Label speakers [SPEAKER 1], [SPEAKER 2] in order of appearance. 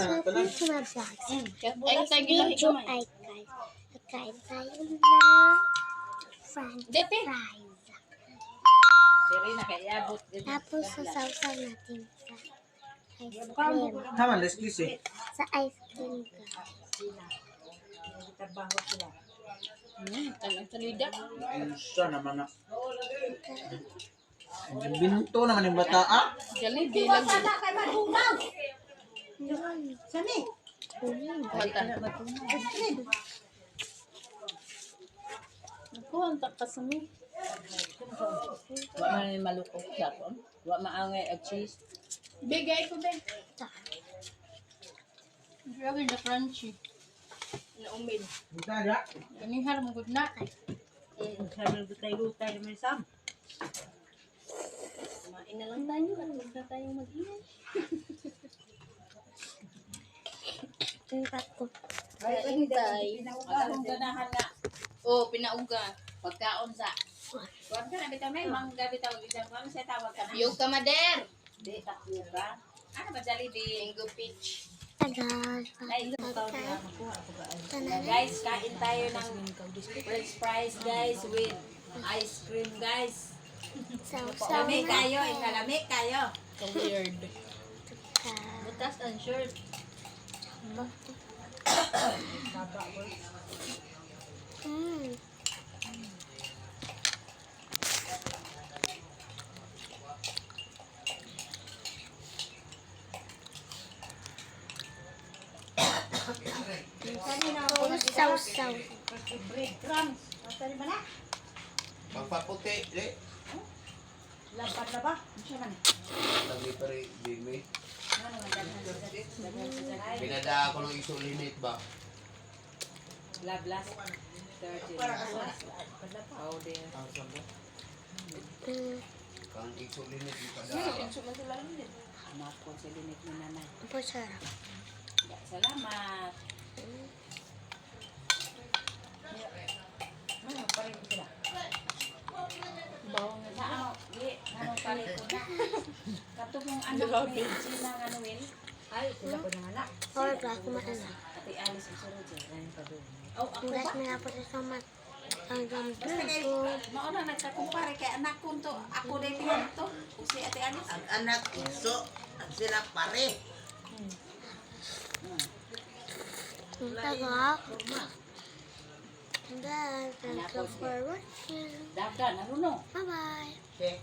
[SPEAKER 1] na
[SPEAKER 2] welcome
[SPEAKER 1] tanan.
[SPEAKER 2] to my vlogs.
[SPEAKER 3] Ay,
[SPEAKER 2] This
[SPEAKER 3] tayo
[SPEAKER 2] video
[SPEAKER 3] gila
[SPEAKER 2] ay kakain tayo ng french
[SPEAKER 3] Dete.
[SPEAKER 2] fries.
[SPEAKER 4] Siri na kaya abot.
[SPEAKER 2] Tapos sasawsaw natin sa ice cream.
[SPEAKER 1] Tama, let's please eh.
[SPEAKER 2] Sa ice cream ka.
[SPEAKER 4] Trabaho sila.
[SPEAKER 3] Talang salida.
[SPEAKER 1] Siya naman na. Binto naman yung bata ah.
[SPEAKER 3] Jollibee lang.
[SPEAKER 4] Sani?
[SPEAKER 3] Mata. Ako, ang takas mo.
[SPEAKER 4] Wa man malukog siya po. Wa maangay at cheese.
[SPEAKER 3] Bigay ko, Ben. Grabe na crunchy. Naumid.
[SPEAKER 1] Buta ya.
[SPEAKER 3] Ganihar mo good na.
[SPEAKER 4] Sabi lutay-lutay naman sam.
[SPEAKER 3] Kumain na lang tayo at huwag na tayong mag-ingay.
[SPEAKER 2] Tingkat ko.
[SPEAKER 3] Kain tayo.
[SPEAKER 4] Akong ganahan na.
[SPEAKER 3] Oh, pinauga.
[SPEAKER 4] Pagkaon sa. Kuwan ka na bitaw may mangga bitaw isang kuwan sa tawag ka na.
[SPEAKER 3] Yung kamader.
[SPEAKER 4] Di takyo ka. Ano ba Jollibee?
[SPEAKER 3] Mango peach.
[SPEAKER 2] Tagal.
[SPEAKER 4] Ay, ikaw na makuha ko ba?
[SPEAKER 2] Tanan.
[SPEAKER 4] Guys, kain tayo ng french fries guys with ice cream guys.
[SPEAKER 2] Sawsaw
[SPEAKER 4] Lamig
[SPEAKER 2] na.
[SPEAKER 4] kayo, ikalamig kayo.
[SPEAKER 3] Weird.
[SPEAKER 4] Butas ang shirt.
[SPEAKER 2] Mm. Sawsaw.
[SPEAKER 4] Breadcrumbs. Masari ba na?
[SPEAKER 5] Magpaputi, di.
[SPEAKER 4] Lampad na ba? Ano siya man?
[SPEAKER 5] Lagi pa rin, Bigme.
[SPEAKER 4] Ano naman daghan sa dito? Daghan sa dyan.
[SPEAKER 5] Pinada ako ng isolinate ba?
[SPEAKER 4] Lablas. 30. Powder.
[SPEAKER 5] Ang sabi.
[SPEAKER 2] Mm.
[SPEAKER 5] Kang isolinate, ipada.
[SPEAKER 4] Anak ko sa linit ni nanay.
[SPEAKER 2] Ang sarap.
[SPEAKER 4] Salamat. Ano pa rin sila?
[SPEAKER 3] Bawang na
[SPEAKER 4] Ano? Di. Ano pa rin ko na? Katubong anak ni Sina nga Noel. Ay, sila ko ng anak.
[SPEAKER 2] Or black maala.
[SPEAKER 4] Ati Alice ang sunod dyan. Ayun pa doon. Oh, ako
[SPEAKER 2] Ang
[SPEAKER 4] ba?
[SPEAKER 2] gas na po sa samat. Ang
[SPEAKER 4] Basta kay,
[SPEAKER 2] gambling
[SPEAKER 4] mauna nagkakumpare kay anak ko to. Ako din yan to. Si Ate Alice.
[SPEAKER 6] Ang anak iso, sila pare.
[SPEAKER 2] Ang taga. And then, thank you for watching.
[SPEAKER 4] Dagan, ano no?
[SPEAKER 2] Bye-bye.
[SPEAKER 6] Okay.